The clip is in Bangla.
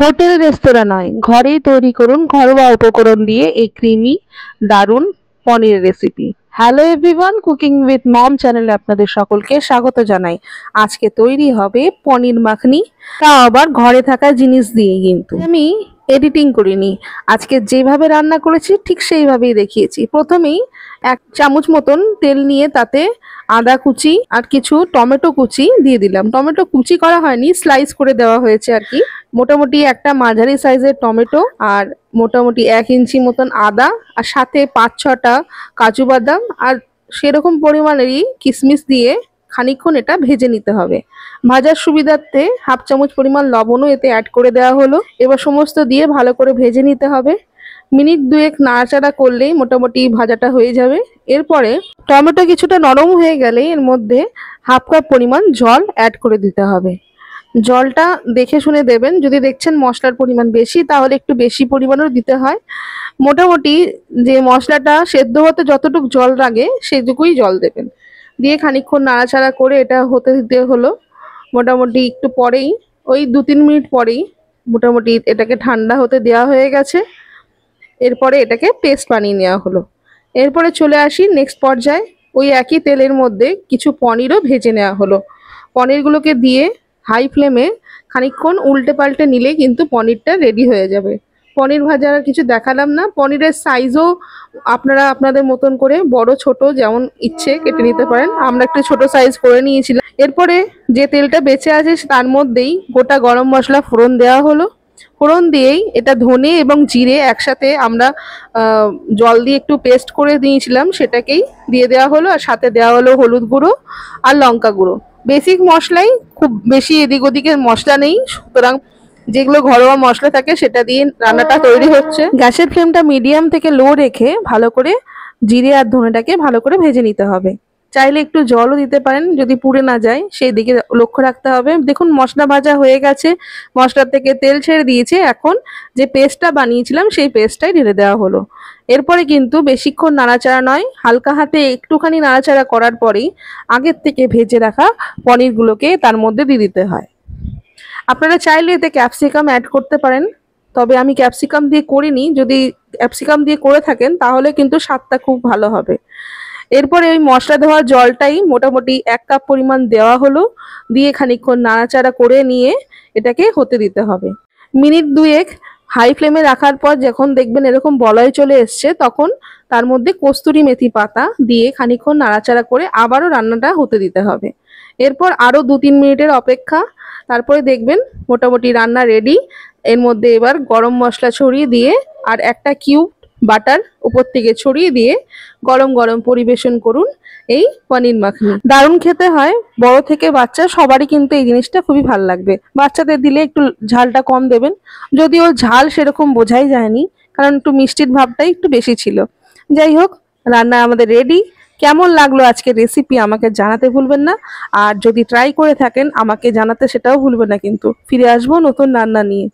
হোটেল রেস্তোরাঁ নয়, ঘরেই তৈরি করুন ঘরোয়া উপকরণ দিয়ে এই ক্রিমি দারুণ paneer recipe. Hello everyone, cooking with mom চ্যানেলে আপনাদের সকলকে স্বাগত জানাই। আজকে তৈরি হবে পনির মাখনি, তা আবার ঘরে থাকা জিনিস দিয়ে। কিন্তু আমি এডিটিং করিনি, আজকে যেভাবে রান্না করেছি ঠিক সেইভাবেই দেখিয়েছি। প্রথমেই 1 চামচ মতন তেল নিয়ে তাতে আদা কুচি আর কিছু টমেটো কুচি দিয়ে দিলাম। টমেটো কুচি করা হয়নি, স্লাইস করে দেওয়া হয়েছে আর কি। মোটামুটি একটা মাঝারি সাইজের টমেটো আর মোটামুটি 1 ইঞ্চি মতন আদা, আর সাথে 5-6টা কাজু বাদাম আর সেরকম পরিমাণেরই কিশমিশ দিয়ে খানিকক্ষণ এটা ভেজে নিতে হবে। ভাজার সুবিধার্থে 1/2 চামচ পরিমাণ লবণও এতে অ্যাড করে দেওয়া হলো। এবার সমস্ত দিয়ে ভালো করে ভেজে নিতে হবে। মিনিট 2 নাড়াচাড়া করলেই মোটামুটি ভাজাটা হয়ে যাবে। এরপরে টমেটো কিছুটা নরম হয়ে গেলে এর মধ্যে 1/2 কাপ পরিমাণ জল অ্যাড করে দিতে হবে। জলটা দেখে শুনে দেবেন, যদি দেখছেন মশলার পরিমাণ বেশি তাহলে একটু বেশি পরিমাণেও দিতে হয়। মোটামুটি যে মশলাটা সেদ্ধ হতে যতটুকু জল লাগে সেটুকুই জল দেবেন। দিয়ে খানিকক্ষণ নাড়াচাড়া করে এটা হতে দিতে হলো। মোটামুটি একটু পরেই, ওই 2-3 মিনিট পরেই মোটামুটি এটাকে ঠান্ডা হতে দেওয়া হয়ে গেছে। এরপরে এটাকে পেস্ট বানিয়ে নেওয়া হলো। এরপরে চলে আসি নেক্সট পর্যায়ে। ওই একই তেলের মধ্যে কিছু পনিরও ভেজে নেওয়া হলো। পনিরগুলোকে দিয়ে হাই ফ্লেমে খানিকক্ষণ উল্টে পাল্টে নিলে কিন্তু পনিরটা রেডি হয়ে যাবে। পনির ভাজা আর কিছু দেখালাম না। পনিরের সাইজও আপনারা আপনাদের মতন করে বড় ছোট যেমন ইচ্ছে কেটে নিতে পারেন। আমরা একটু ছোট সাইজ করে নিয়েছিলাম। এরপরে যে তেলটা বেঁচে আছে তার মধ্যেই গোটা গরম মশলা ফোড়ন দেওয়া হলো। ফোড়ন দিয়েই এটা ধনে এবং জিরে একসাথে আমরা জল দিয়ে একটু পেস্ট করে দিয়েছিলাম, সেটাকেই দিয়ে দেওয়া হলো। আর সাথে দেওয়া হলো হলুদ গুঁড়ো আর লঙ্কা গুঁড়ো। বেসিক মশলাই, খুব বেশি এদিক ওদিকের মশলা নেই, সুতরাং যেগুলো ঘরোয়া মশলা থাকে সেটা দিয়ে রান্নাটা তৈরি হচ্ছে। গ্যাসের ফ্লেমটা মিডিয়াম থেকে লো রেখে ভালো করে জিরে আর ধনেটাকে ভালো করে ভেজে নিতে হবে। চাইলে একটু জলও দিতে পারেন যদি পুড়ে না যায়, সেই দিকে লক্ষ্য রাখতে হবে। দেখুন মশলা ভাজা হয়ে গেছে, মশলার থেকে তেল ছেড়ে দিয়েছে। এখন যে পেস্টটা বানিয়েছিলাম সেই পেস্টটাই ঢেলে দেওয়া হলো। এরপরে কিন্তু বেশিক্ষণ নাড়াচাড়া নয়, হালকা হাতে একটুখানি নাড়াচাড়া করার পরেই আগের থেকে ভেজে রাখা পনিরগুলোকে তার মধ্যে দিয়ে দিতে হয়। আপনারা চাইলে এতে ক্যাপসিকাম অ্যাড করতে পারেন, তবে আমি ক্যাপসিকাম দিয়ে করিনি। যদি ক্যাপসিকাম দিয়ে করে থাকেন তাহলে কিন্তু স্বাদটা খুব ভালো হবে। এরপরে ওই মশলা দেওয়া জলটাই মোটামুটি 1 কাপ পরিমাণ দেওয়া হলো। দিয়ে খানিকক্ষণ নাড়াচাড়া করে নিয়ে এটাকে হতে দিতে হবে। মিনিট 2 হাই ফ্লেমে রাখার পর যখন দেখবেন এরকম বলয় চলে এসছে, তখন তার মধ্যে কস্তুরি মেথি পাতা দিয়ে খানিকক্ষণ নাড়াচাড়া করে আবারও রান্নাটা হতে দিতে হবে। এরপর আরও 2-3 মিনিটের অপেক্ষা, তারপরে দেখবেন মোটামুটি রান্না রেডি। এর মধ্যে এবার গরম মশলা ছড়িয়ে দিয়ে আর একটা কিউব বাটার উপর থেকে ছড়িয়ে দিয়ে গরম গরম পরিবেশন করুন এই পনির মাখনি। দারুণ খেতে হয়, বড় থেকে বাচ্চা সবারই কিন্তু এই জিনিসটা খুবই ভালো লাগবে। বাচ্চাদের দিলে একটু ঝালটা কম দেবেন, যদিও ঝাল সেরকম বোঝাই যায়নি, কারণ একটু মিষ্টির ভাবটাই একটু বেশি ছিল। যাই হোক, রান্না আমাদের রেডি। কেমন লাগলো আজকের রেসিপি আমাকে জানাতে ভুলবেন না। আর যদি ট্রাই করে থাকেন আমাকে জানাতে সেটাও ভুলবেন না। কিন্তু ফিরে আসবো নতুন রান্না নিয়ে।